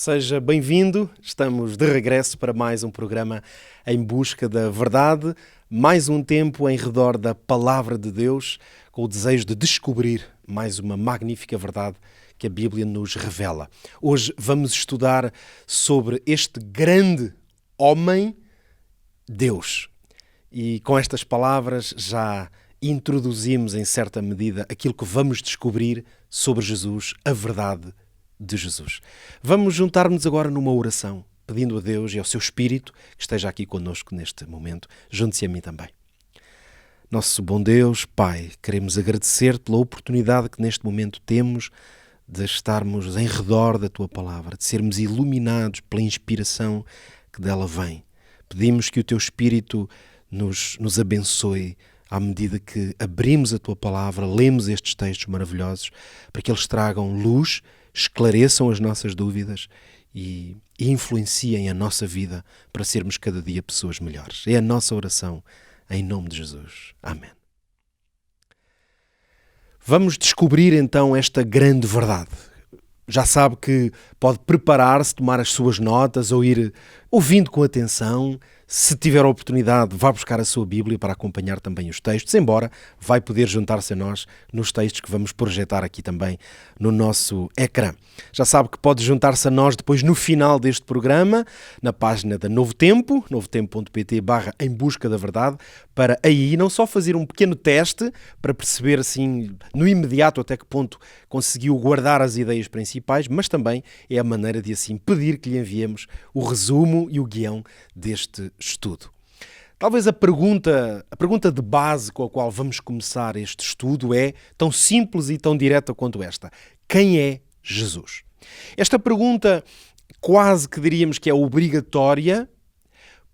Seja bem-vindo, estamos de regresso para mais um programa em busca da verdade, mais um tempo em redor da Palavra de Deus, com o desejo de descobrir mais uma magnífica verdade que a Bíblia nos revela. Hoje vamos estudar sobre este grande homem, Deus. E com estas palavras já introduzimos em certa medida aquilo que vamos descobrir sobre Jesus, a verdade de Jesus. Vamos juntar-nos agora numa oração, pedindo a Deus e ao seu Espírito que esteja aqui connosco neste momento. Junte-se a mim também. Nosso bom Deus, Pai, queremos agradecer-te pela oportunidade que neste momento temos de estarmos em redor da Tua Palavra, de sermos iluminados pela inspiração que dela vem. Pedimos que o Teu Espírito nos abençoe à medida que abrimos a Tua Palavra, lemos estes textos maravilhosos, para que eles tragam luz, esclareçam as nossas dúvidas e influenciem a nossa vida para sermos cada dia pessoas melhores. É a nossa oração em nome de Jesus. Amém. Vamos descobrir então esta grande verdade. Já sabe que pode preparar-se, tomar as suas notas ou ir ouvindo com atenção. Se tiver a oportunidade, vá buscar a sua Bíblia para acompanhar também os textos, embora vai poder juntar-se a nós nos textos que vamos projetar aqui também no nosso ecrã. Já sabe que pode juntar-se a nós depois no final deste programa, na página da Novo Tempo, novotempo.pt/em busca da verdade, para aí não só fazer um pequeno teste para perceber assim no imediato até que ponto conseguiu guardar as ideias principais, mas também é a maneira de assim pedir que lhe enviemos o resumo e o guião deste estudo. Talvez a pergunta de base com a qual vamos começar este estudo é tão simples e tão direta quanto esta. Quem é Jesus? Esta pergunta quase que diríamos que é obrigatória,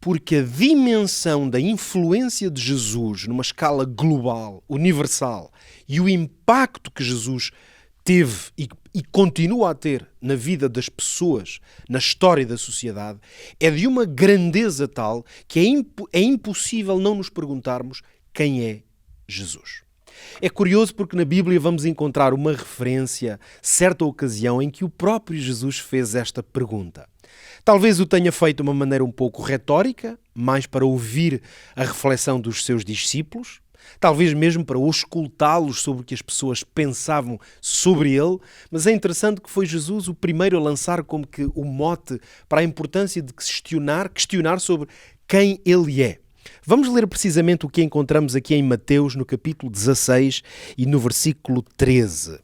porque a dimensão da influência de Jesus numa escala global, universal, e o impacto que Jesus teve e continua a ter na vida das pessoas, na história da sociedade, é de uma grandeza tal que é impossível não nos perguntarmos quem é Jesus. É curioso porque na Bíblia vamos encontrar uma referência, certa ocasião, em que o próprio Jesus fez esta pergunta. Talvez o tenha feito de uma maneira um pouco retórica, mais para ouvir a reflexão dos seus discípulos, talvez mesmo para auscultá-los sobre o que as pessoas pensavam sobre ele, mas é interessante que foi Jesus o primeiro a lançar como que o mote para a importância de questionar sobre quem ele é. Vamos ler precisamente o que encontramos aqui em Mateus, no capítulo 16 e no versículo 13.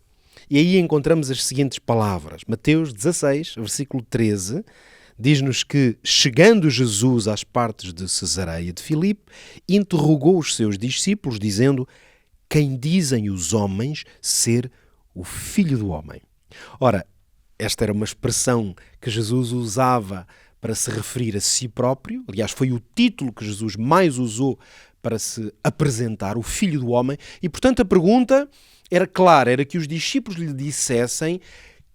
E aí encontramos as seguintes palavras. Mateus 16, versículo 13, diz-nos que, chegando Jesus às partes de Cesareia de Filipe, interrogou os seus discípulos, dizendo: quem dizem os homens ser o Filho do Homem? Ora, esta era uma expressão que Jesus usava para se referir a si próprio. Aliás, foi o título que Jesus mais usou para se apresentar, o Filho do Homem. E, portanto, a pergunta era clara, era que os discípulos lhe dissessem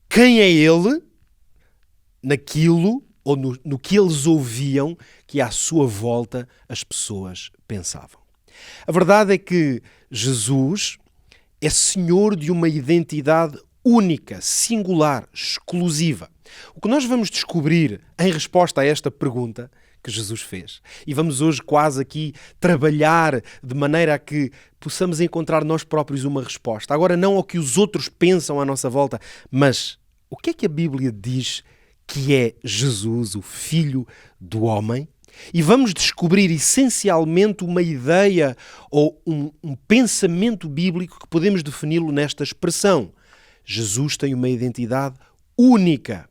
quem é ele naquilo ou no que eles ouviam que à sua volta as pessoas pensavam. A verdade é que Jesus é Senhor de uma identidade única, singular, exclusiva. O que nós vamos descobrir em resposta a esta pergunta que Jesus fez, e vamos hoje quase aqui trabalhar de maneira a que possamos encontrar nós próprios uma resposta. Agora não ao que os outros pensam à nossa volta, mas o que é que a Bíblia diz que é Jesus, o Filho do Homem? E vamos descobrir essencialmente uma ideia ou um pensamento bíblico que podemos defini-lo nesta expressão. Jesus tem uma identidade única.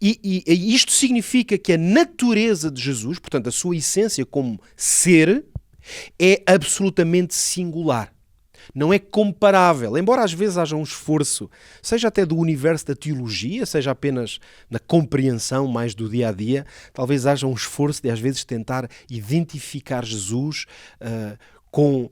E isto significa que a natureza de Jesus, portanto a sua essência como ser, é absolutamente singular. Não é comparável, embora às vezes haja um esforço, seja até do universo da teologia, seja apenas na compreensão mais do dia-a-dia, talvez haja um esforço de às vezes tentar identificar Jesus com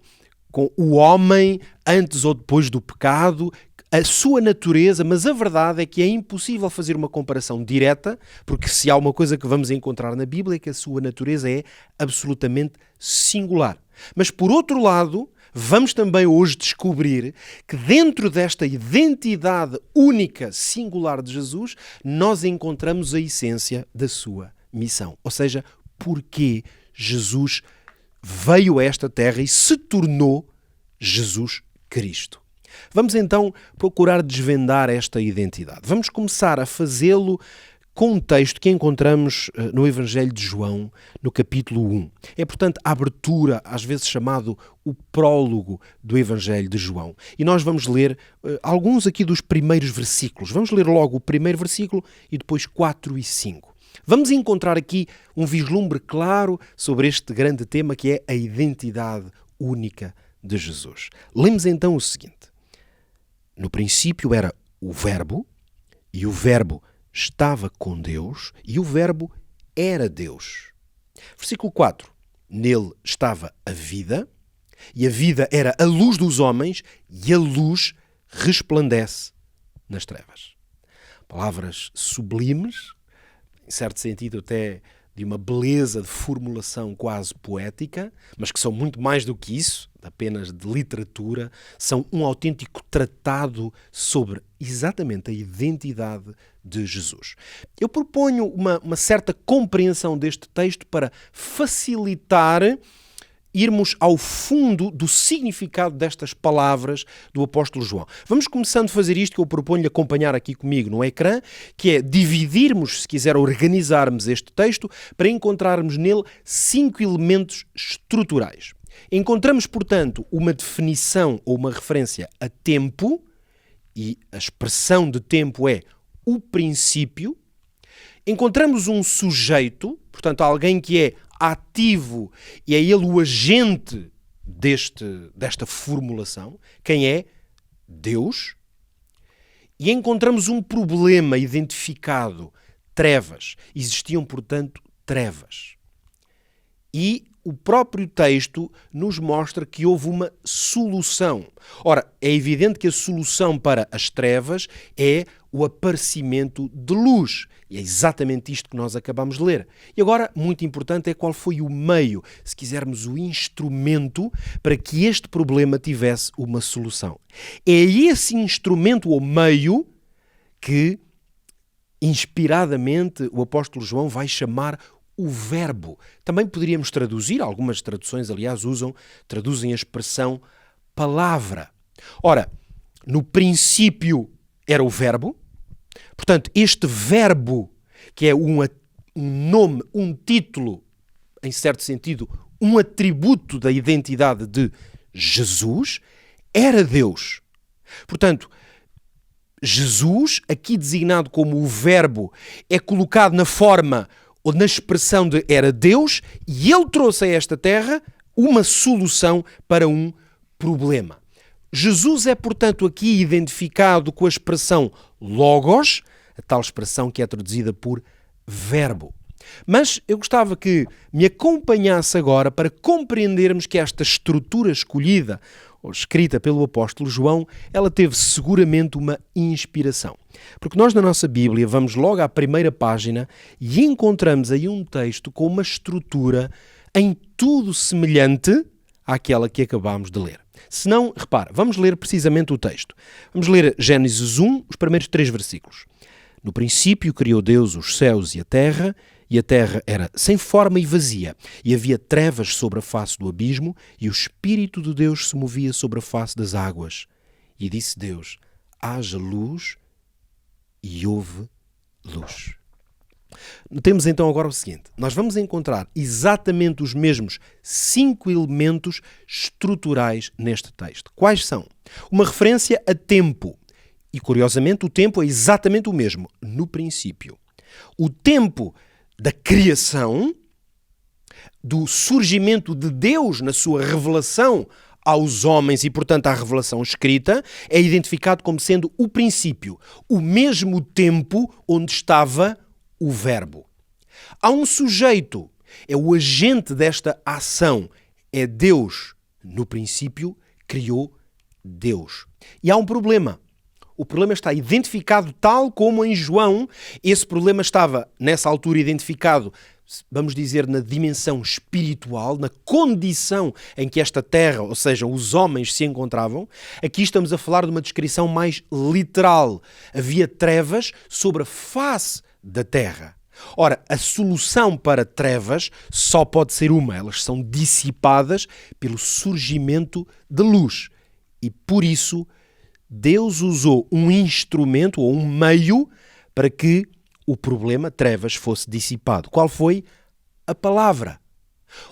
o homem antes ou depois do pecado, a sua natureza, mas a verdade é que é impossível fazer uma comparação direta, porque se há uma coisa que vamos encontrar na Bíblia é que a sua natureza é absolutamente singular. Mas por outro lado, vamos também hoje descobrir que dentro desta identidade única, singular de Jesus, nós encontramos a essência da sua missão. Ou seja, porque Jesus veio a esta terra e se tornou Jesus Cristo. Vamos então procurar desvendar esta identidade. Vamos começar a fazê-lo com um texto que encontramos no Evangelho de João, no capítulo 1. É, portanto, a abertura, às vezes chamado o prólogo do Evangelho de João. E nós vamos ler alguns aqui dos primeiros versículos. Vamos ler logo o primeiro versículo e depois 4 e 5. Vamos encontrar aqui um vislumbre claro sobre este grande tema que é a identidade única de Jesus. Lemos então o seguinte. No princípio era o Verbo, e o Verbo estava com Deus, e o Verbo era Deus. Versículo 4. Nele estava a vida, e a vida era a luz dos homens, e a luz resplandece nas trevas. Palavras sublimes, em certo sentido até de uma beleza de formulação quase poética, mas que são muito mais do que isso, apenas de literatura, são um autêntico tratado sobre exatamente a identidade de Jesus. Eu proponho uma certa compreensão deste texto para facilitar irmos ao fundo do significado destas palavras do apóstolo João. Vamos começando a fazer isto que eu proponho-lhe acompanhar aqui comigo no ecrã, que é dividirmos, se quiser organizarmos este texto, para encontrarmos nele 5 elementos estruturais. Encontramos, portanto, uma definição ou uma referência a tempo, e a expressão de tempo é o princípio. Encontramos um sujeito, portanto, alguém que é ativo e é ele o agente desta formulação. Quem é? Deus. E encontramos um problema identificado, trevas. Existiam, portanto, trevas. E o próprio texto nos mostra que houve uma solução. Ora, é evidente que a solução para as trevas é o aparecimento de luz. E é exatamente isto que nós acabamos de ler. E agora, muito importante, é qual foi o meio, se quisermos o instrumento, para que este problema tivesse uma solução. É esse instrumento ou meio que, inspiradamente, o apóstolo João vai chamar o verbo. Também poderíamos traduzir, algumas traduções, aliás, traduzem a expressão palavra. Ora, no princípio era o verbo. Portanto, este verbo, que é um nome, um título, em certo sentido, um atributo da identidade de Jesus, era Deus. Portanto, Jesus, aqui designado como o verbo, é colocado na forma ou na expressão de era Deus, e ele trouxe a esta terra uma solução para um problema. Jesus é, portanto, aqui identificado com a expressão logos, a tal expressão que é traduzida por verbo. Mas eu gostava que me acompanhasse agora para compreendermos que esta estrutura escolhida, ou escrita pelo apóstolo João, ela teve seguramente uma inspiração. Porque nós na nossa Bíblia vamos logo à primeira página e encontramos aí um texto com uma estrutura em tudo semelhante àquela que acabámos de ler. Se não, repara, vamos ler precisamente o texto. Vamos ler Gênesis 1, os primeiros 3 versículos. No princípio criou Deus os céus e a terra era sem forma e vazia, e havia trevas sobre a face do abismo, e o Espírito de Deus se movia sobre a face das águas. E disse Deus, haja luz, e houve luz. Notemos então agora o seguinte, nós vamos encontrar exatamente os mesmos 5 elementos estruturais neste texto. Quais são? Uma referência a tempo, e curiosamente o tempo é exatamente o mesmo, no princípio. O tempo da criação, do surgimento de Deus na sua revelação aos homens e, portanto, à revelação escrita, é identificado como sendo o princípio, o mesmo tempo onde estava o verbo. Há um sujeito, é o agente desta ação, é Deus. No princípio, criou Deus. E há um problema. O problema está identificado tal como em João, esse problema estava, nessa altura, identificado vamos dizer, na dimensão espiritual, na condição em que esta terra, ou seja, os homens se encontravam, aqui estamos a falar de uma descrição mais literal. Havia trevas sobre a face da terra. Ora, a solução para trevas só pode ser uma. Elas são dissipadas pelo surgimento de luz. E por isso, Deus usou um instrumento ou um meio para que o problema trevas fosse dissipado. Qual foi? A palavra.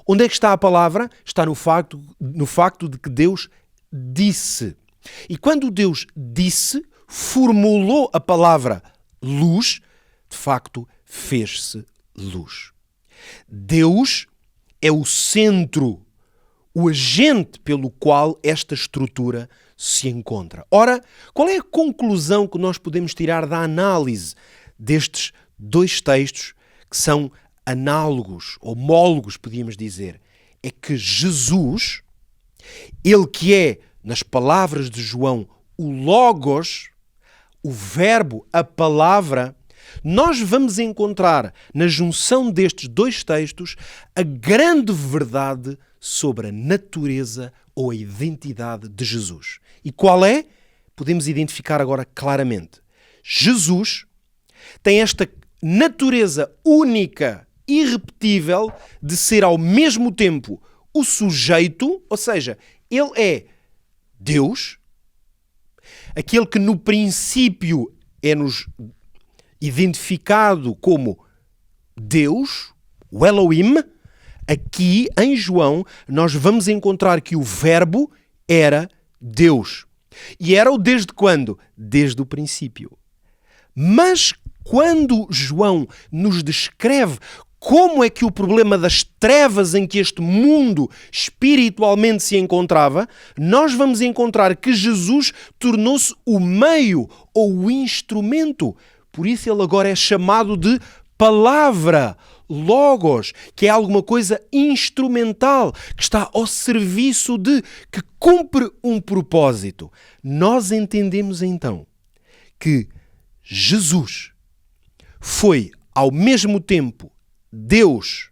Onde é que está a palavra? Está no facto de que Deus disse. E quando Deus disse, formulou a palavra luz, de facto, fez-se luz. Deus é o centro, o agente pelo qual esta estrutura se encontra. Ora, qual é a conclusão que nós podemos tirar da análise destes dois textos que são análogos, homólogos, podíamos dizer? É que Jesus, ele que é, nas palavras de João, o Logos, o verbo, a palavra, nós vamos encontrar na junção destes dois textos a grande verdade sobre a natureza ou a identidade de Jesus. E qual é? Podemos identificar agora claramente. Jesus tem esta natureza única, irrepetível, de ser ao mesmo tempo o sujeito, ou seja, ele é Deus, aquele que no princípio é-nos identificado como Deus, o Elohim. Aqui em João nós vamos encontrar que o verbo era Deus. E era-o desde quando? Desde o princípio. Mas quando João nos descreve como é que o problema das trevas em que este mundo espiritualmente se encontrava, nós vamos encontrar que Jesus tornou-se o meio ou o instrumento. Por isso ele agora é chamado de palavra, logos, que é alguma coisa instrumental, que está ao serviço de, que cumpre um propósito. Nós entendemos então que Jesus foi ao mesmo tempo Deus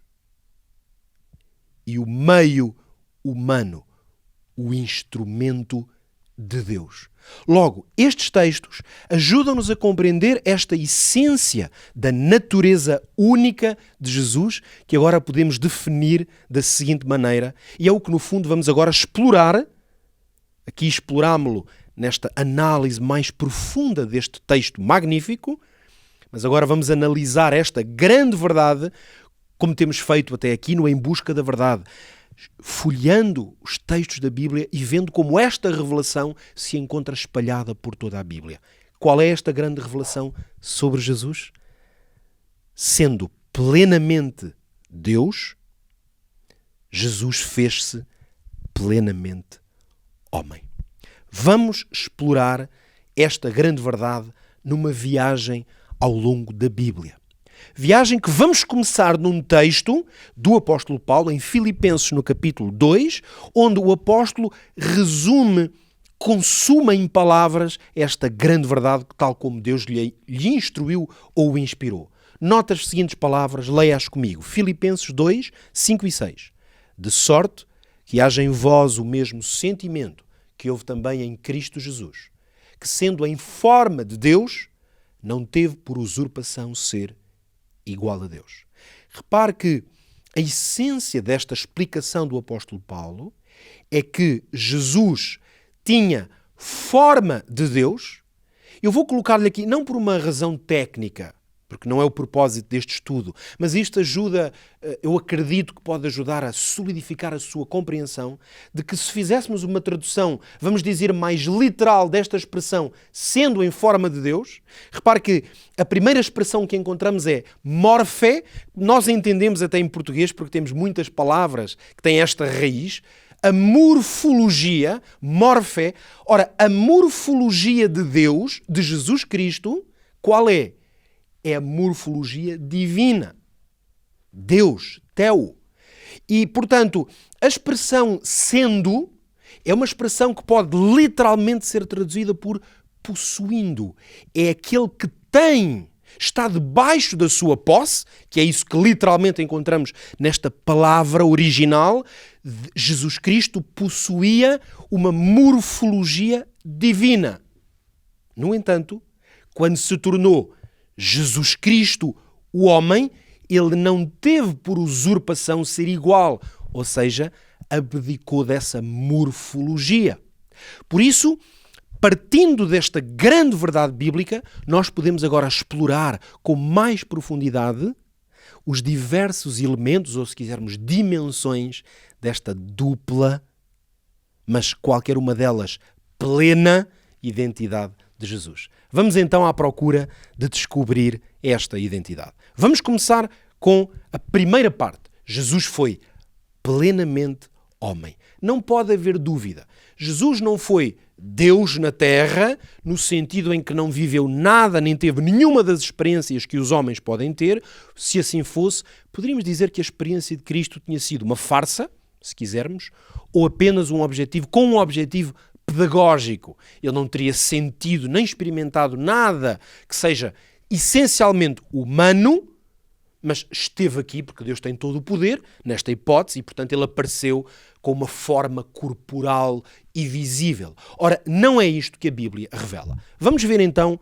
e o meio humano, o instrumento de Deus. Logo, estes textos ajudam-nos a compreender esta essência da natureza única de Jesus, que agora podemos definir da seguinte maneira, e é o que no fundo vamos agora explorar, aqui explorámo-lo nesta análise mais profunda deste texto magnífico, mas agora vamos analisar esta grande verdade, como temos feito até aqui no Em Busca da Verdade, folheando os textos da Bíblia e vendo como esta revelação se encontra espalhada por toda a Bíblia. Qual é esta grande revelação sobre Jesus? Sendo plenamente Deus, Jesus fez-se plenamente homem. Vamos explorar esta grande verdade numa viagem ao longo da Bíblia. Viagem que vamos começar num texto do apóstolo Paulo, em Filipenses, no capítulo 2, onde o apóstolo resume, consuma em palavras esta grande verdade, tal como Deus lhe instruiu ou o inspirou. Nota as seguintes palavras, leia-as comigo. Filipenses 2, 5 e 6. De sorte que haja em vós o mesmo sentimento que houve também em Cristo Jesus, que sendo em forma de Deus, não teve por usurpação ser igual a Deus. Repare que a essência desta explicação do apóstolo Paulo é que Jesus tinha forma de Deus. Eu vou colocar-lhe aqui, não por uma razão técnica, porque não é o propósito deste estudo, mas isto ajuda, eu acredito que pode ajudar a solidificar a sua compreensão de que se fizéssemos uma tradução, vamos dizer, mais literal desta expressão, sendo em forma de Deus, repare que a primeira expressão que encontramos é morfé, nós entendemos até em português, porque temos muitas palavras que têm esta raiz, a morfologia, morfé. Ora, a morfologia de Deus, de Jesus Cristo, qual é? É a morfologia divina. Deus, Teu. E, portanto, a expressão sendo é uma expressão que pode literalmente ser traduzida por possuindo. É aquele que tem. está debaixo da sua posse, que é isso que literalmente encontramos nesta palavra original. Jesus Cristo possuía uma morfologia divina. No entanto, quando se tornou Jesus Cristo o homem, ele não teve por usurpação ser igual, ou seja, abdicou dessa morfologia. Por isso, partindo desta grande verdade bíblica, nós podemos agora explorar com mais profundidade os diversos elementos, ou se quisermos, dimensões desta dupla, mas qualquer uma delas plena identidade de Jesus. Vamos então à procura de descobrir esta identidade. Vamos começar com a primeira parte. Jesus foi plenamente homem. Não pode haver dúvida. Jesus não foi Deus na Terra, no sentido em que não viveu nada, nem teve nenhuma das experiências que os homens podem ter. Se assim fosse, poderíamos dizer que a experiência de Cristo tinha sido uma farsa, se quisermos, ou apenas um objetivo pedagógico. Ele não teria sentido nem experimentado nada que seja essencialmente humano, mas esteve aqui porque Deus tem todo o poder, nesta hipótese, e portanto ele apareceu com uma forma corporal e visível. Ora, não é isto que a Bíblia revela. Vamos ver então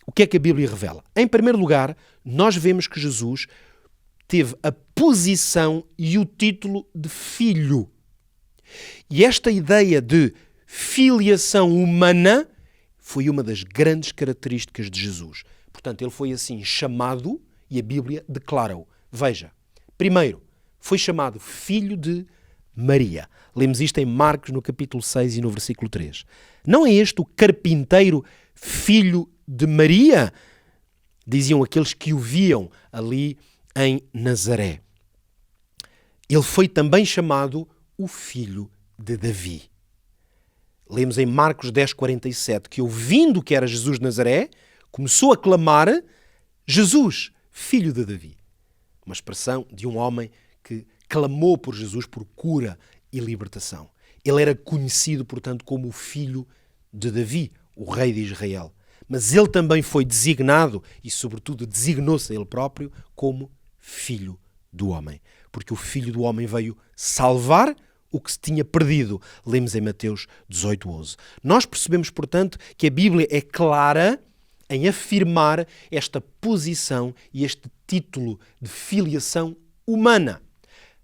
o que é que a Bíblia revela. Em primeiro lugar, nós vemos que Jesus teve a posição e o título de filho. E esta ideia de filiação humana foi uma das grandes características de Jesus. Portanto, ele foi assim chamado e a Bíblia declara-o. Veja, primeiro, foi chamado filho de Maria. Lemos isto em Marcos no capítulo 6 e no versículo 3. Não é este o carpinteiro filho de Maria? Diziam aqueles que o viam ali em Nazaré. Ele foi também chamado o filho de Davi. Lemos em Marcos 10:47 que, ouvindo que era Jesus de Nazaré, começou a clamar: Jesus, filho de Davi. Uma expressão de um homem que clamou por Jesus por cura e libertação. Ele era conhecido, portanto, como o filho de Davi, o rei de Israel. Mas ele também foi designado, e sobretudo designou-se a ele próprio, como filho do homem. Porque o filho do homem veio salvar o que se tinha perdido. Lemos em Mateus 18:11. Nós percebemos, portanto, que a Bíblia é clara em afirmar esta posição e este título de filiação humana.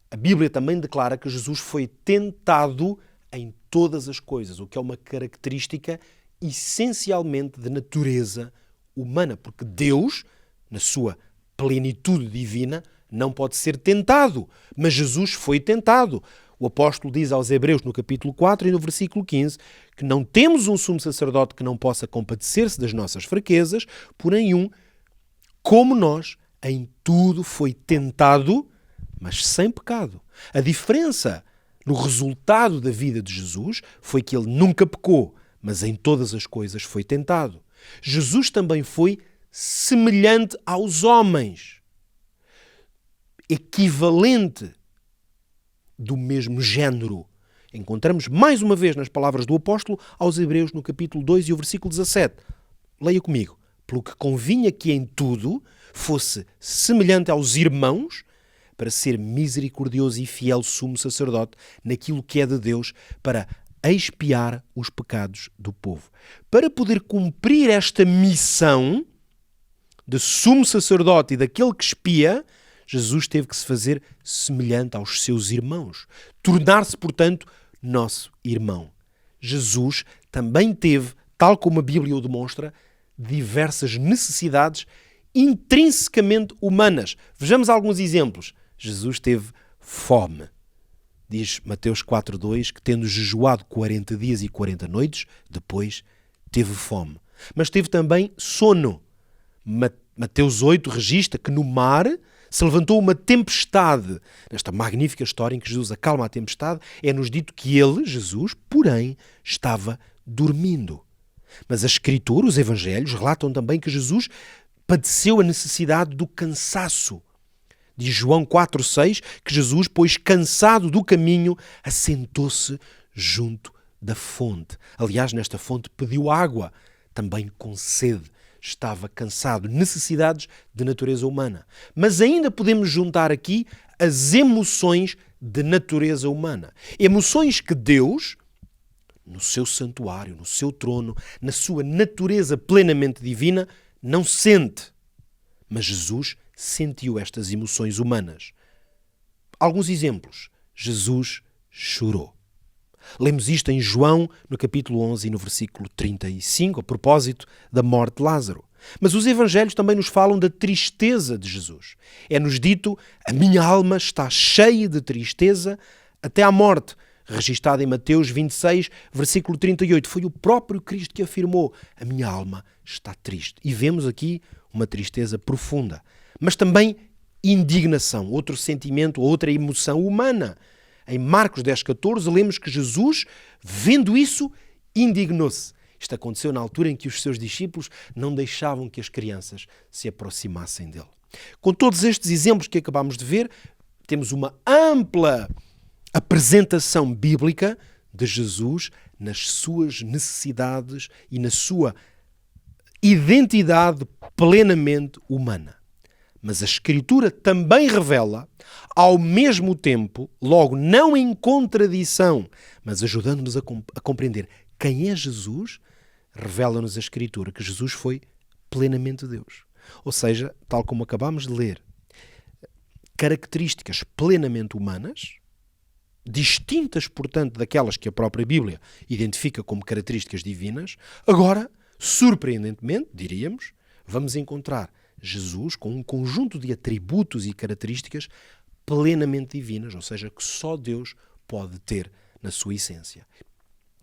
A Bíblia também declara que Jesus foi tentado em todas as coisas, o que é uma característica essencialmente de natureza humana, porque Deus, na sua plenitude divina, não pode ser tentado, mas Jesus foi tentado. O apóstolo diz aos Hebreus no capítulo 4 e no versículo 15 que não temos um sumo sacerdote que não possa compadecer-se das nossas fraquezas, porém como nós, em tudo foi tentado, mas sem pecado. A diferença no resultado da vida de Jesus foi que ele nunca pecou, mas em todas as coisas foi tentado. Jesus também foi semelhante aos homens, equivalente, do mesmo género. Encontramos mais uma vez nas palavras do apóstolo aos Hebreus no capítulo 2 e o versículo 17. Leia comigo. Pelo que convinha que em tudo fosse semelhante aos irmãos, para ser misericordioso e fiel sumo sacerdote naquilo que é de Deus, para expiar os pecados do povo. Para poder cumprir esta missão de sumo sacerdote e daquele que expia, Jesus teve que se fazer semelhante aos seus irmãos, tornar-se, portanto, nosso irmão. Jesus também teve, tal como a Bíblia o demonstra, diversas necessidades intrinsecamente humanas. Vejamos alguns exemplos. Jesus teve fome. Diz Mateus 4:2 que, tendo jejuado 40 dias e 40 noites, depois teve fome. Mas teve também sono. Mateus 8 registra que no mar se levantou uma tempestade. Nesta magnífica história em que Jesus acalma a tempestade, é-nos dito que ele, Jesus, porém, estava dormindo. Mas a Escritura, os Evangelhos, relatam também que Jesus padeceu a necessidade do cansaço. Diz João 4:6 que Jesus, pois cansado do caminho, assentou-se junto da fonte. Aliás, nesta fonte pediu água, também com sede. estava cansado, necessidades de natureza humana. Mas ainda podemos juntar aqui as emoções de natureza humana. Emoções que Deus, no seu santuário, no seu trono, na sua natureza plenamente divina, não sente. Mas Jesus sentiu estas emoções humanas. Alguns exemplos. Jesus chorou. Lemos isto em João, no capítulo 11 e no versículo 35, a propósito da morte de Lázaro. Mas os evangelhos também nos falam da tristeza de Jesus. É-nos dito, a minha alma está cheia de tristeza até à morte, registada em Mateus 26, versículo 38. Foi o próprio Cristo que afirmou, a minha alma está triste. E vemos aqui uma tristeza profunda, mas também indignação, outro sentimento, outra emoção humana. Em Marcos 10,14, lemos que Jesus, vendo isso, indignou-se. Isto aconteceu na altura em que os seus discípulos não deixavam que as crianças se aproximassem dele. Com todos estes exemplos que acabamos de ver, temos uma ampla apresentação bíblica de Jesus nas suas necessidades e na sua identidade plenamente humana. Mas a Escritura também revela, ao mesmo tempo, logo não em contradição, mas ajudando-nos a compreender quem é Jesus, revela-nos a Escritura que Jesus foi plenamente Deus. Ou seja, tal como acabamos de ler, características plenamente humanas, distintas, portanto, daquelas que a própria Bíblia identifica como características divinas, agora, surpreendentemente, diríamos, vamos encontrar Jesus com um conjunto de atributos e características plenamente divinas, ou seja, que só Deus pode ter na sua essência.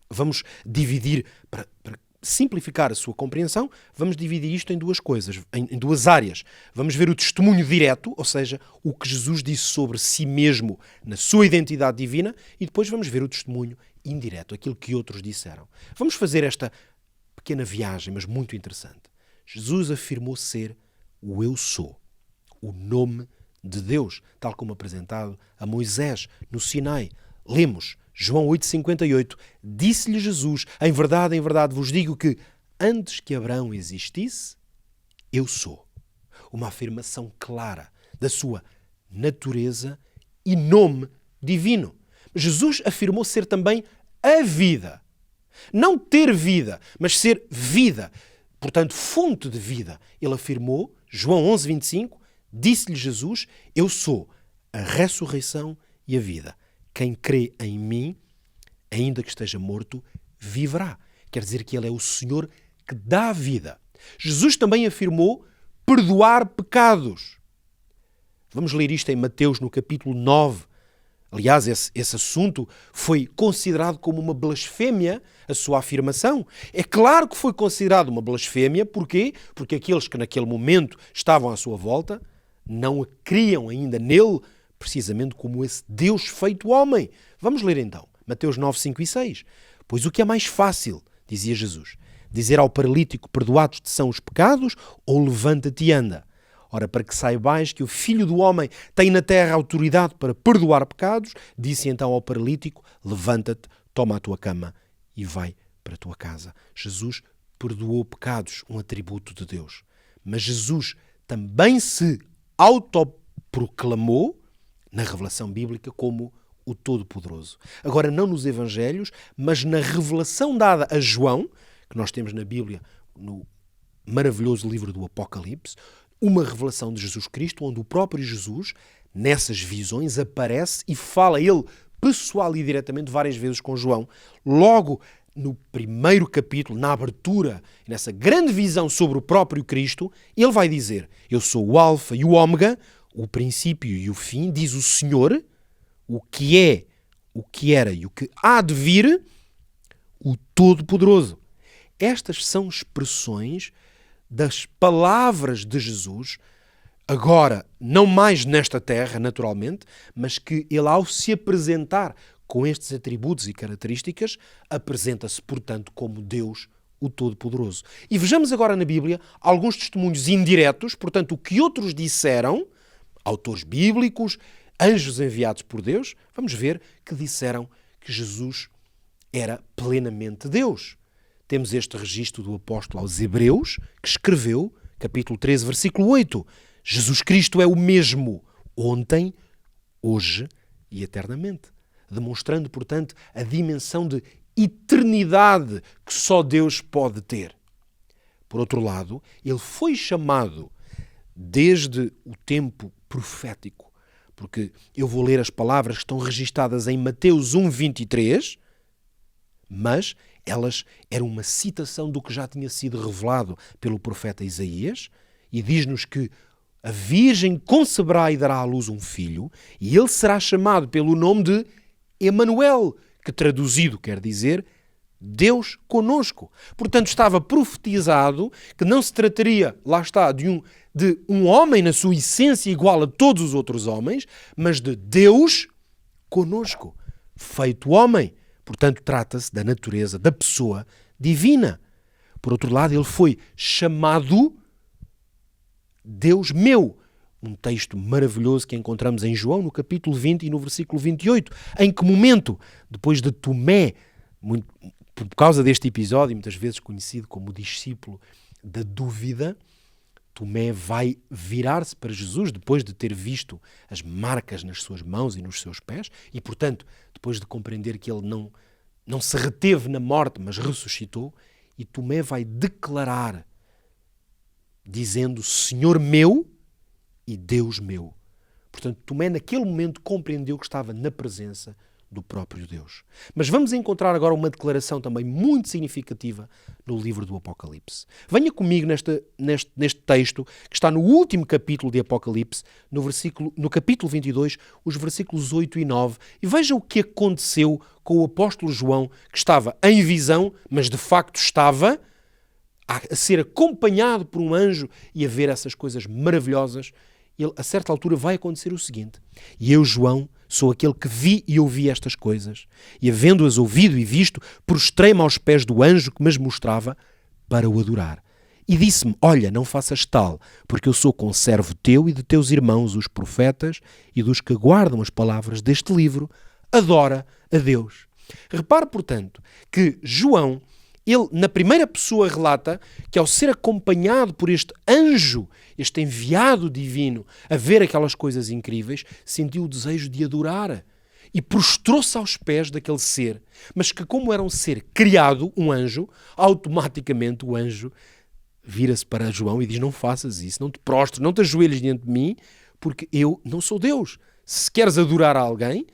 Vamos dividir, para simplificar a sua compreensão, vamos dividir isto em duas coisas, em duas áreas. Vamos ver o testemunho direto, ou seja, o que Jesus disse sobre si mesmo na sua identidade divina, e depois vamos ver o testemunho indireto, aquilo que outros disseram. Vamos fazer esta pequena viagem, mas muito interessante. Jesus afirmou ser o Eu Sou, o nome de Deus, tal como apresentado a Moisés no Sinai. Lemos João 8,58, disse-lhe Jesus, em verdade vos digo que antes que Abraão existisse, eu sou. Uma afirmação clara da sua natureza e nome divino. Jesus afirmou ser também a vida. Não ter vida, mas ser vida. Portanto, fonte de vida. Ele afirmou, João 11,25, disse-lhe Jesus, eu sou a ressurreição e a vida. Quem crê em mim, ainda que esteja morto, viverá. Quer dizer que ele é o Senhor que dá a vida. Jesus também afirmou perdoar pecados. Vamos ler isto em Mateus, no capítulo 9. Aliás, esse assunto foi considerado como uma blasfémia, a sua afirmação. É claro que foi considerado uma blasfémia. Porquê? Porque aqueles que naquele momento estavam à sua volta não criam ainda nele, precisamente como esse Deus feito homem. Vamos ler então, Mateus 9, 5 e 6. Pois o que é mais fácil, dizia Jesus, dizer ao paralítico, perdoados-te são os pecados, ou levanta-te e anda? Ora, para que saibais que o Filho do Homem tem na terra autoridade para perdoar pecados, disse então ao paralítico, levanta-te, toma a tua cama e vai para a tua casa. Jesus perdoou pecados, um atributo de Deus. Mas Jesus também se autoproclamou na revelação bíblica como o Todo-Poderoso. Agora, não nos Evangelhos, mas na revelação dada a João, que nós temos na Bíblia, no maravilhoso livro do Apocalipse, uma revelação de Jesus Cristo, onde o próprio Jesus, nessas visões, aparece e fala ele pessoal e diretamente várias vezes com João. Logo no primeiro capítulo, na abertura, nessa grande visão sobre o próprio Cristo, ele vai dizer, eu sou o Alfa e o Ômega, o princípio e o fim, diz o Senhor, o que é, o que era e o que há de vir, o Todo-Poderoso. Estas são expressões das palavras de Jesus, agora não mais nesta terra, naturalmente, mas que ele, ao se apresentar com estes atributos e características, apresenta-se, portanto, como Deus, o Todo-Poderoso. E vejamos agora na Bíblia alguns testemunhos indiretos, portanto, o que outros disseram, autores bíblicos, anjos enviados por Deus, vamos ver que disseram que Jesus era plenamente Deus. temos este registro do apóstolo aos Hebreus, que escreveu, capítulo 13, versículo 8, Jesus Cristo é o mesmo ontem, hoje e eternamente, demonstrando, portanto, a dimensão de eternidade que só Deus pode ter. Por outro lado, ele foi chamado desde o tempo profético, porque eu vou ler as palavras que estão registadas em Mateus 1:23, mas elas eram uma citação do que já tinha sido revelado pelo profeta Isaías, e diz-nos que a Virgem conceberá e dará à luz um filho, e ele será chamado pelo nome de Emanuel, que traduzido quer dizer Deus conosco. Portanto, estava profetizado que não se trataria, lá está, de um homem na sua essência igual a todos os outros homens, mas de Deus conosco, feito homem. Portanto, trata-se da natureza, da pessoa divina. Por outro lado, ele foi chamado Deus meu. Um texto maravilhoso que encontramos em João, no capítulo 20 e no versículo 28. Em que momento, depois de Tomé, por causa deste episódio, muitas vezes conhecido como o discípulo da dúvida, Tomé vai virar-se para Jesus depois de ter visto as marcas nas suas mãos e nos seus pés e, portanto, depois de compreender que ele não se reteve na morte, mas ressuscitou, e Tomé vai declarar, dizendo Senhor meu e Deus meu. Portanto, Tomé naquele momento compreendeu que estava na presença do próprio Deus. Mas vamos encontrar agora uma declaração também muito significativa no livro do Apocalipse. Venha comigo neste texto, que está no último capítulo de Apocalipse, no capítulo 22, os versículos 8 e 9, e veja o que aconteceu com o apóstolo João, que estava em visão, mas de facto estava a ser acompanhado por um anjo e a ver essas coisas maravilhosas. Ele, a certa altura vai acontecer o seguinte: e eu, João, sou aquele que vi e ouvi estas coisas, e havendo-as ouvido e visto, prostrei-me aos pés do anjo que me as mostrava para o adorar. E disse-me, olha, não faças tal, porque eu sou conservo teu e de teus irmãos, os profetas, e dos que guardam as palavras deste livro, adora a Deus. Repare, portanto, que João, ele, na primeira pessoa, relata que ao ser acompanhado por este anjo, este enviado divino, a ver aquelas coisas incríveis, sentiu o desejo de adorar e prostrou-se aos pés daquele ser. Mas que, como era um ser criado, um anjo, automaticamente o anjo vira-se para João e diz, não faças isso, não te prostres, não te ajoelhes diante de mim, porque eu não sou Deus. Se queres adorar a alguém,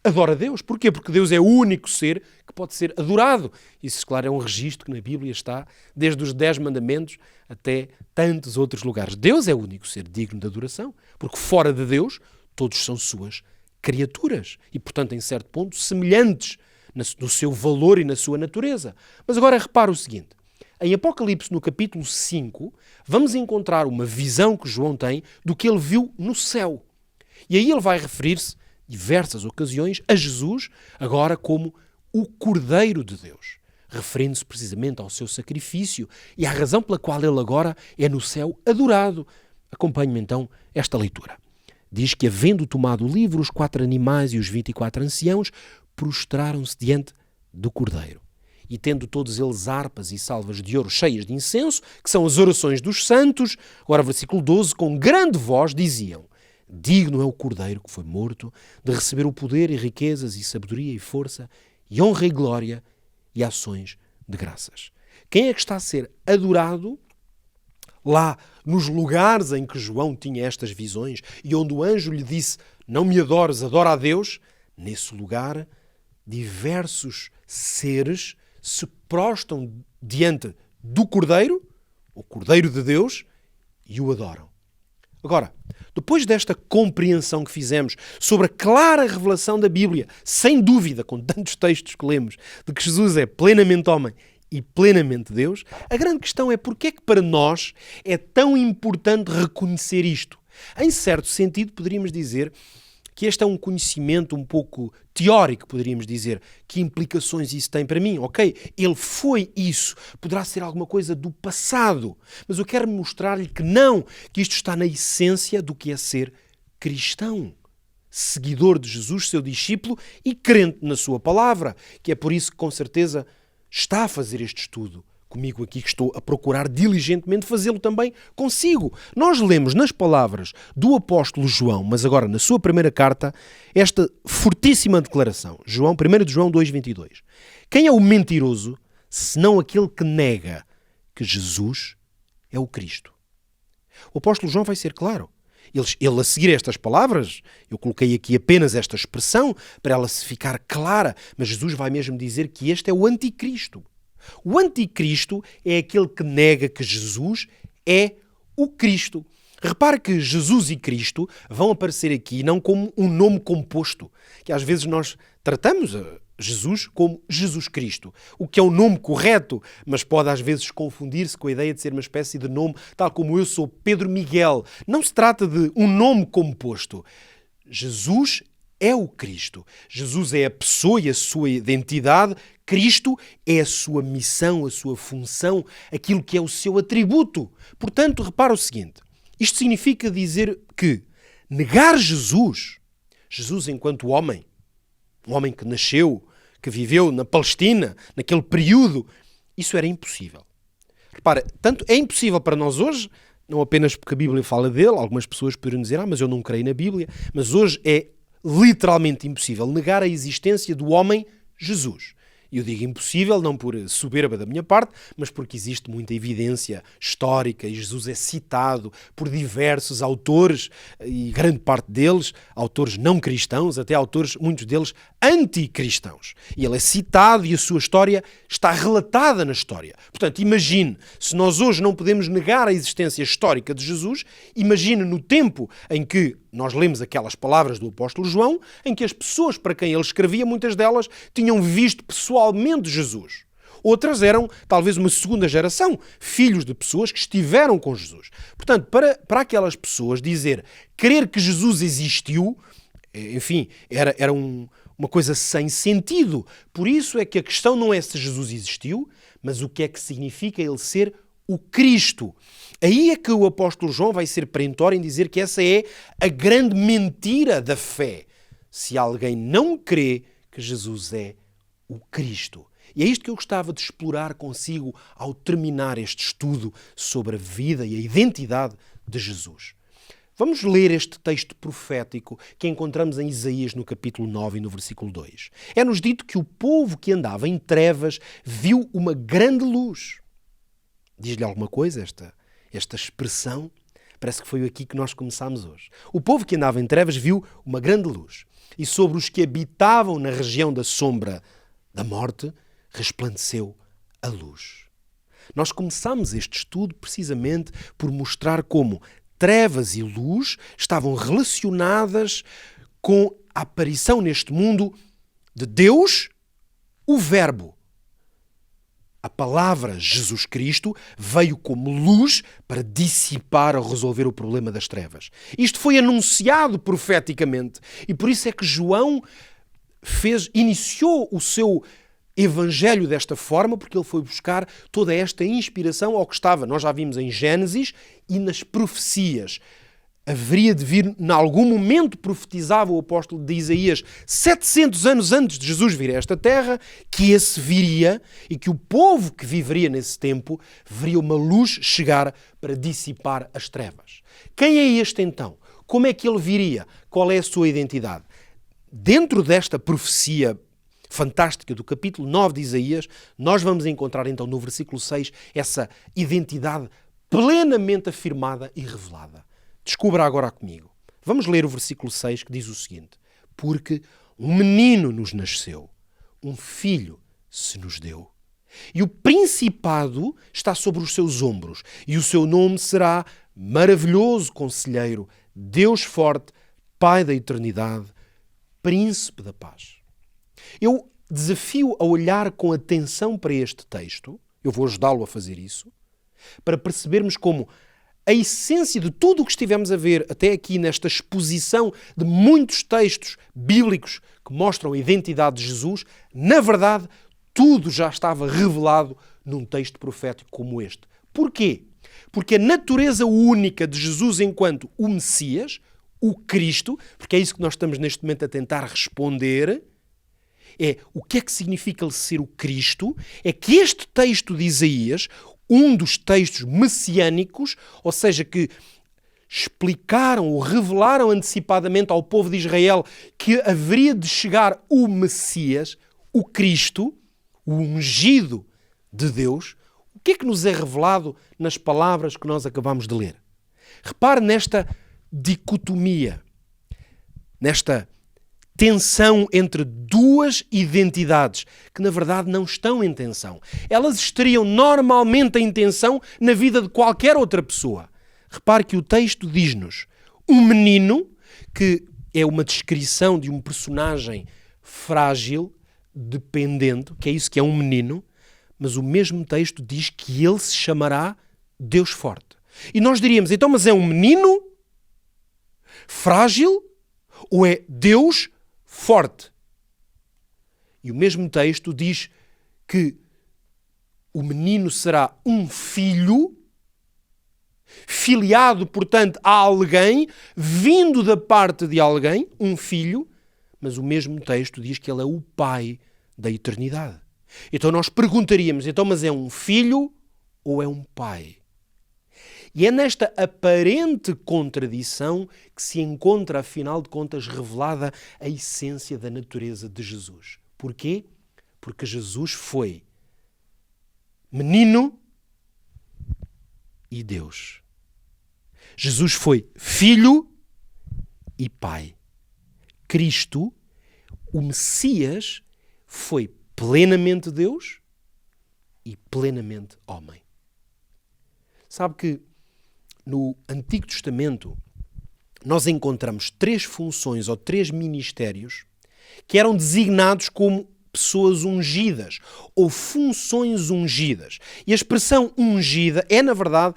adora a Deus. Porquê? Porque Deus é o único ser que pode ser adorado. Isso, claro, é um registro que na Bíblia está desde os 10 mandamentos até tantos outros lugares. Deus é o único ser digno de adoração, porque fora de Deus todos são suas criaturas e, portanto, em certo ponto, semelhantes no seu valor e na sua natureza. Mas agora repara o seguinte. Em Apocalipse, no capítulo 5, vamos encontrar uma visão que João tem do que ele viu no céu. E aí ele vai referir-se diversas ocasiões a Jesus, agora como o Cordeiro de Deus, referindo-se precisamente ao seu sacrifício e à razão pela qual ele agora é no céu adorado. Acompanhe-me então esta leitura. Diz que, havendo tomado o livro, os 4 animais e os 24 anciãos prostraram-se diante do Cordeiro. E tendo todos eles harpas e salvas de ouro cheias de incenso, que são as orações dos santos, agora versículo 12, com grande voz diziam, digno é o Cordeiro que foi morto de receber o poder e riquezas e sabedoria e força e honra e glória e ações de graças. Quem é que está a ser adorado lá nos lugares em que João tinha estas visões e onde o anjo lhe disse, não me adores, adora a Deus? Nesse lugar, diversos seres se prostam diante do Cordeiro, o Cordeiro de Deus, e o adoram. Agora, depois desta compreensão que fizemos sobre a clara revelação da Bíblia, sem dúvida, com tantos textos que lemos, de que Jesus é plenamente homem e plenamente Deus, a grande questão é porque é que para nós é tão importante reconhecer isto. Em certo sentido, poderíamos dizer que este é um conhecimento um pouco teórico, poderíamos dizer. Que implicações isso tem para mim? Ok, ele foi isso. Poderá ser alguma coisa do passado. Mas eu quero mostrar-lhe que não, que isto está na essência do que é ser cristão. Seguidor de Jesus, seu discípulo e crente na sua palavra. Que é por isso que, com certeza, está a fazer este estudo comigo aqui, que estou a procurar diligentemente fazê-lo também consigo. Nós lemos nas palavras do apóstolo João, mas agora na sua primeira carta, esta fortíssima declaração. 1 de João 2,22. Quem é o mentiroso, senão aquele que nega que Jesus é o Cristo? O apóstolo João vai ser claro. Ele a seguir estas palavras, eu coloquei aqui apenas esta expressão para ela se ficar clara, mas Jesus vai mesmo dizer que este é o anticristo. O anticristo é aquele que nega que Jesus é o Cristo. Repare que Jesus e Cristo vão aparecer aqui não como um nome composto, que às vezes nós tratamos Jesus como Jesus Cristo, o que é o nome correto, mas pode às vezes confundir-se com a ideia de ser uma espécie de nome, tal como eu sou Pedro Miguel. Não se trata de um nome composto. Jesus é o Cristo. Jesus é a pessoa e a sua identidade. Cristo é a sua missão, a sua função, aquilo que é o seu atributo. Portanto, repara o seguinte. Isto significa dizer que negar Jesus enquanto homem, um homem que nasceu, que viveu na Palestina, naquele período, isso era impossível. Repara, tanto é impossível para nós hoje, não apenas porque a Bíblia fala dele, algumas pessoas poderiam dizer, mas eu não creio na Bíblia, mas hoje é literalmente impossível negar a existência do homem Jesus. E eu digo impossível, não por soberba da minha parte, mas porque existe muita evidência histórica e Jesus é citado por diversos autores, e grande parte deles, autores não cristãos, até autores, muitos deles, anticristãos. E ele é citado e a sua história está relatada na história. Portanto, imagine, se nós hoje não podemos negar a existência histórica de Jesus, imagine no tempo em que nós lemos aquelas palavras do apóstolo João, em que as pessoas para quem ele escrevia, muitas delas tinham visto pessoalmente Jesus. Outras eram, talvez, uma segunda geração, filhos de pessoas que estiveram com Jesus. Portanto, para aquelas pessoas dizer, crer que Jesus existiu, enfim, era uma coisa sem sentido. Por isso é que a questão não é se Jesus existiu, mas o que é que significa ele ser o Cristo. Aí é que o apóstolo João vai ser perentório em dizer que essa é a grande mentira da fé. Se alguém não crê que Jesus é o Cristo. E é isto que eu gostava de explorar consigo ao terminar este estudo sobre a vida e a identidade de Jesus. Vamos ler este texto profético que encontramos em Isaías no capítulo 9 e no versículo 2. É-nos dito que o povo que andava em trevas viu uma grande luz. Diz-lhe alguma coisa esta expressão? Parece que foi aqui que nós começámos hoje. O povo que andava em trevas viu uma grande luz. E sobre os que habitavam na região da sombra da morte, resplandeceu a luz. Nós começámos este estudo precisamente por mostrar como trevas e luz estavam relacionadas com a aparição neste mundo de Deus, o Verbo. A palavra Jesus Cristo veio como luz para dissipar ou resolver o problema das trevas. Isto foi anunciado profeticamente e por isso é que João iniciou o seu evangelho desta forma, porque ele foi buscar toda esta inspiração ao que estava, nós já vimos em Gênesis e nas profecias. Haveria de vir, em algum momento profetizava o apóstolo de Isaías, 700 anos antes de Jesus vir a esta terra, que esse viria e que o povo que viveria nesse tempo veria uma luz chegar para dissipar as trevas. Quem é este então? Como é que ele viria? Qual é a sua identidade? Dentro desta profecia fantástica do capítulo 9 de Isaías, nós vamos encontrar então no versículo 6 essa identidade plenamente afirmada e revelada. Descubra agora comigo. Vamos ler o versículo 6 que diz o seguinte: porque um menino nos nasceu, um filho se nos deu. E o principado está sobre os seus ombros, e o seu nome será Maravilhoso Conselheiro, Deus Forte, Pai da Eternidade, Príncipe da Paz. Eu desafio a olhar com atenção para este texto, eu vou ajudá-lo a fazer isso, para percebermos como a essência de tudo o que estivemos a ver até aqui nesta exposição de muitos textos bíblicos que mostram a identidade de Jesus, na verdade, tudo já estava revelado num texto profético como este. Porquê? Porque a natureza única de Jesus enquanto o Messias, o Cristo, porque é isso que nós estamos neste momento a tentar responder, é o que é que significa ele ser o Cristo, é que este texto de Isaías, um dos textos messiânicos, ou seja, que explicaram ou revelaram antecipadamente ao povo de Israel que haveria de chegar o Messias, o Cristo, o ungido de Deus. O que é que nos é revelado nas palavras que nós acabamos de ler? Repare nesta dicotomia, nesta tensão entre duas identidades que na verdade não estão em tensão. Elas estariam normalmente em tensão na vida de qualquer outra pessoa. Repare que o texto diz-nos um menino, que é uma descrição de um personagem frágil, dependente, que é isso que é um menino, mas o mesmo texto diz que ele se chamará Deus Forte. E nós diríamos, então, mas é um menino frágil ou é Deus Forte? E o mesmo texto diz que o menino será um filho, filiado, portanto, a alguém, vindo da parte de alguém, um filho, mas o mesmo texto diz que ele é o pai da eternidade. Então nós perguntaríamos, então, mas é um filho ou é um pai? E é nesta aparente contradição que se encontra, afinal de contas, revelada a essência da natureza de Jesus. Porquê? Porque Jesus foi menino e Deus. Jesus foi filho e pai. Cristo, o Messias, foi plenamente Deus e plenamente homem. Sabe que no Antigo Testamento nós encontramos 3 funções ou 3 ministérios que eram designados como pessoas ungidas ou funções ungidas. E a expressão ungida é, na verdade,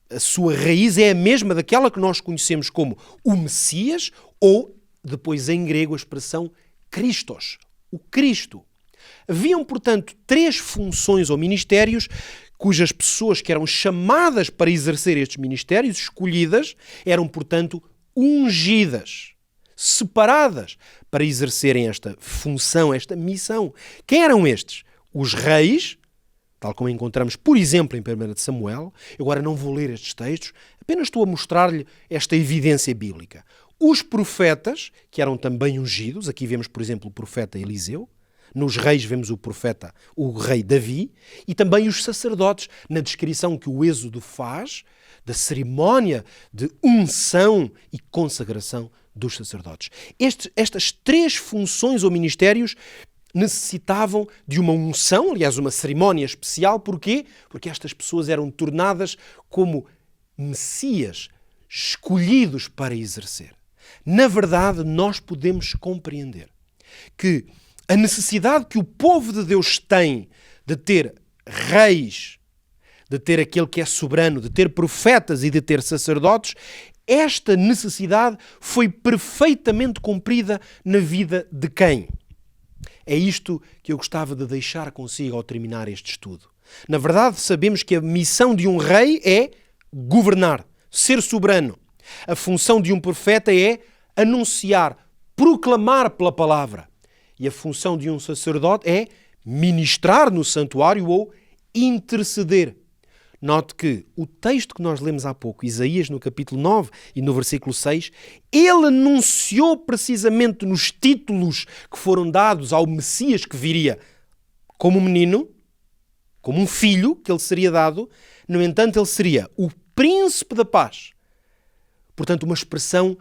a sua raiz é a mesma daquela que nós conhecemos como o Messias ou, depois em grego, a expressão Christos, o Cristo. Haviam, portanto, 3 funções ou ministérios cujas pessoas que eram chamadas para exercer estes ministérios, escolhidas, eram, portanto, ungidas, separadas para exercerem esta função, esta missão. Quem eram estes? Os reis, tal como encontramos, por exemplo, em 1 Samuel. Eu agora não vou ler estes textos, apenas estou a mostrar-lhe esta evidência bíblica. Os profetas, que eram também ungidos, aqui vemos, por exemplo, o profeta Eliseu. Nos reis vemos o rei Davi, e também os sacerdotes, na descrição que o Êxodo faz da cerimónia de unção e consagração dos sacerdotes. Estas 3 funções ou ministérios necessitavam de uma unção, aliás, uma cerimónia especial. Porquê? Porque estas pessoas eram tornadas como Messias, escolhidos para exercer. Na verdade, nós podemos compreender que a necessidade que o povo de Deus tem de ter reis, de ter aquele que é soberano, de ter profetas e de ter sacerdotes, esta necessidade foi perfeitamente cumprida na vida de quem? É isto que eu gostava de deixar consigo ao terminar este estudo. Na verdade, sabemos que a missão de um rei é governar, ser soberano. A função de um profeta é anunciar, proclamar pela palavra. E a função de um sacerdote é ministrar no santuário ou interceder. Note que o texto que nós lemos há pouco, Isaías no capítulo 9 e no versículo 6, ele anunciou precisamente nos títulos que foram dados ao Messias que viria como um menino, como um filho que ele seria dado. No entanto, ele seria o príncipe da paz. Portanto, uma expressão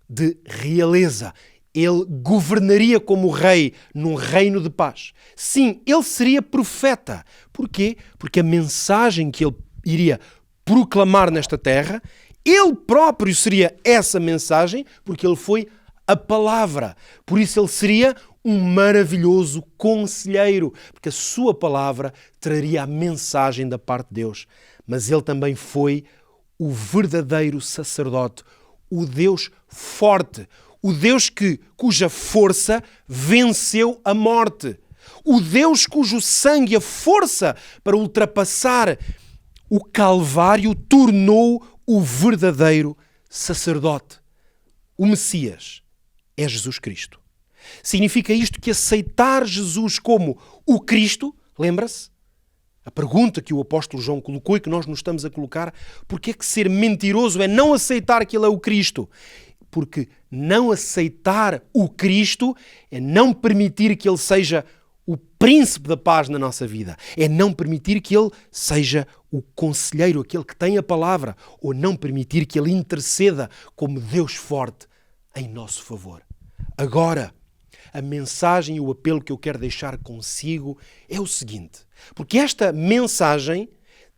de realeza. Ele governaria como rei num reino de paz. Sim, ele seria profeta. Porquê? Porque a mensagem que ele iria proclamar nesta terra, ele próprio seria essa mensagem, porque ele foi a palavra. Por isso ele seria um maravilhoso conselheiro, porque a sua palavra traria a mensagem da parte de Deus. Mas ele também foi o verdadeiro sacerdote, o Deus forte, o Deus cuja força venceu a morte. O Deus cujo sangue, a força para ultrapassar o Calvário, tornou o verdadeiro sacerdote. O Messias é Jesus Cristo. Significa isto que aceitar Jesus como o Cristo, lembra-se? A pergunta que o apóstolo João colocou e que nós nos estamos a colocar, porque é que ser mentiroso é não aceitar que ele é o Cristo? Porque não aceitar o Cristo é não permitir que ele seja o príncipe da paz na nossa vida. É não permitir que ele seja o conselheiro, aquele que tem a palavra, ou não permitir que ele interceda como Deus forte em nosso favor. Agora, a mensagem e o apelo que eu quero deixar consigo é o seguinte, porque esta mensagem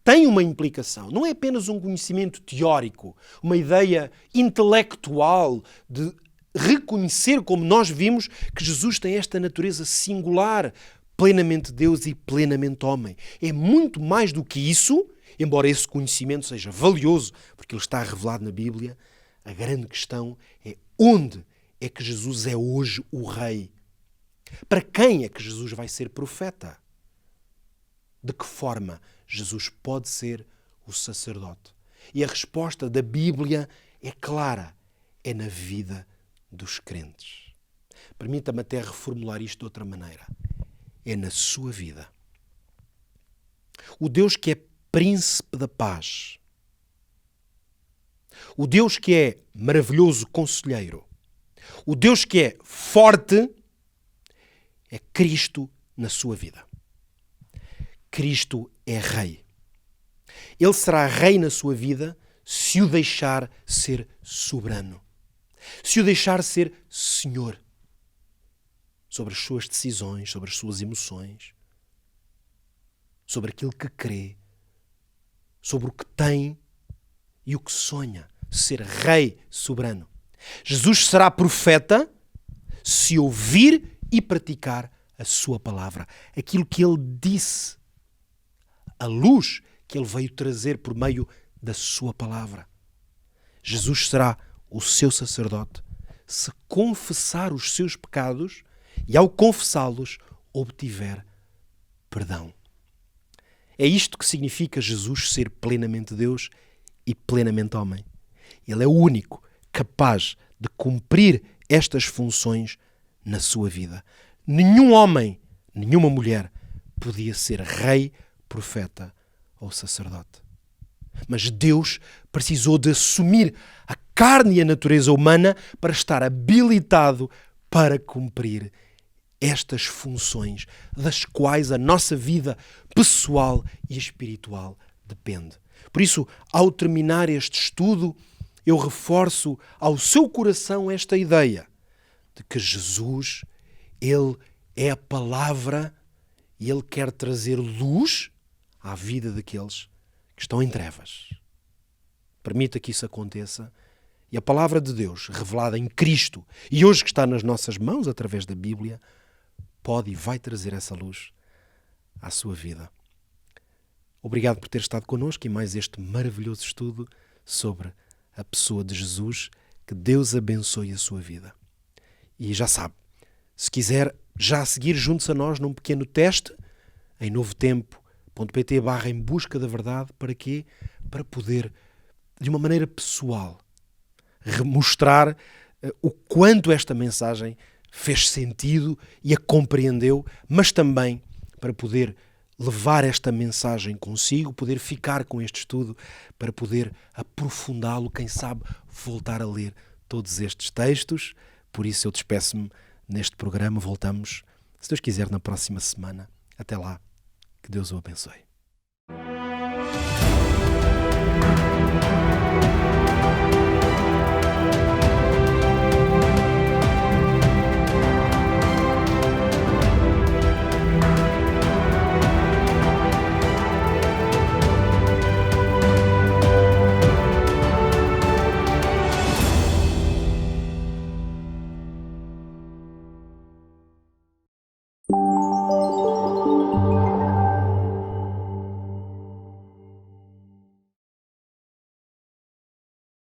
tem uma implicação, não é apenas um conhecimento teórico, uma ideia intelectual de reconhecer, como nós vimos, que Jesus tem esta natureza singular, plenamente Deus e plenamente homem. É muito mais do que isso, embora esse conhecimento seja valioso, porque ele está revelado na Bíblia, a grande questão é onde é que Jesus é hoje o Rei? Para quem é que Jesus vai ser profeta? De que forma Jesus pode ser o sacerdote? E a resposta da Bíblia é clara, é na vida dos crentes. Permita-me até reformular isto de outra maneira. É na sua vida. O Deus que é príncipe da paz, o Deus que é maravilhoso conselheiro, o Deus que é forte, é Cristo na sua vida. Cristo é Rei. Ele será Rei na sua vida se o deixar ser soberano. Se o deixar ser Senhor sobre as suas decisões, sobre as suas emoções, sobre aquilo que crê, sobre o que tem e o que sonha. Ser Rei soberano. Jesus será profeta se ouvir e praticar a sua palavra. Aquilo que ele disse. A luz que ele veio trazer por meio da sua palavra. Jesus será o seu sacerdote se confessar os seus pecados e ao confessá-los obtiver perdão. É isto que significa Jesus ser plenamente Deus e plenamente homem. Ele é o único capaz de cumprir estas funções na sua vida. Nenhum homem, nenhuma mulher podia ser rei, profeta ou sacerdote. Mas Deus precisou de assumir a carne e a natureza humana para estar habilitado para cumprir estas funções das quais a nossa vida pessoal e espiritual depende. Por isso, ao terminar este estudo, eu reforço ao seu coração esta ideia de que Jesus, Ele é a palavra e Ele quer trazer luz à vida daqueles que estão em trevas. Permita que isso aconteça e a palavra de Deus, revelada em Cristo e hoje que está nas nossas mãos através da Bíblia, pode e vai trazer essa luz à sua vida. Obrigado por ter estado connosco em mais este maravilhoso estudo sobre a pessoa de Jesus. Que Deus abençoe a sua vida. E já sabe, se quiser já seguir juntos a nós num pequeno teste, em novotempo.pt/em busca da verdade, para quê? Para poder, de uma maneira pessoal, mostrar o quanto esta mensagem fez sentido e a compreendeu, mas também para poder levar esta mensagem consigo, poder ficar com este estudo, para poder aprofundá-lo, quem sabe voltar a ler todos estes textos. Por isso eu despeço-me neste programa. Voltamos, se Deus quiser, na próxima semana. Até lá, que Deus o abençoe.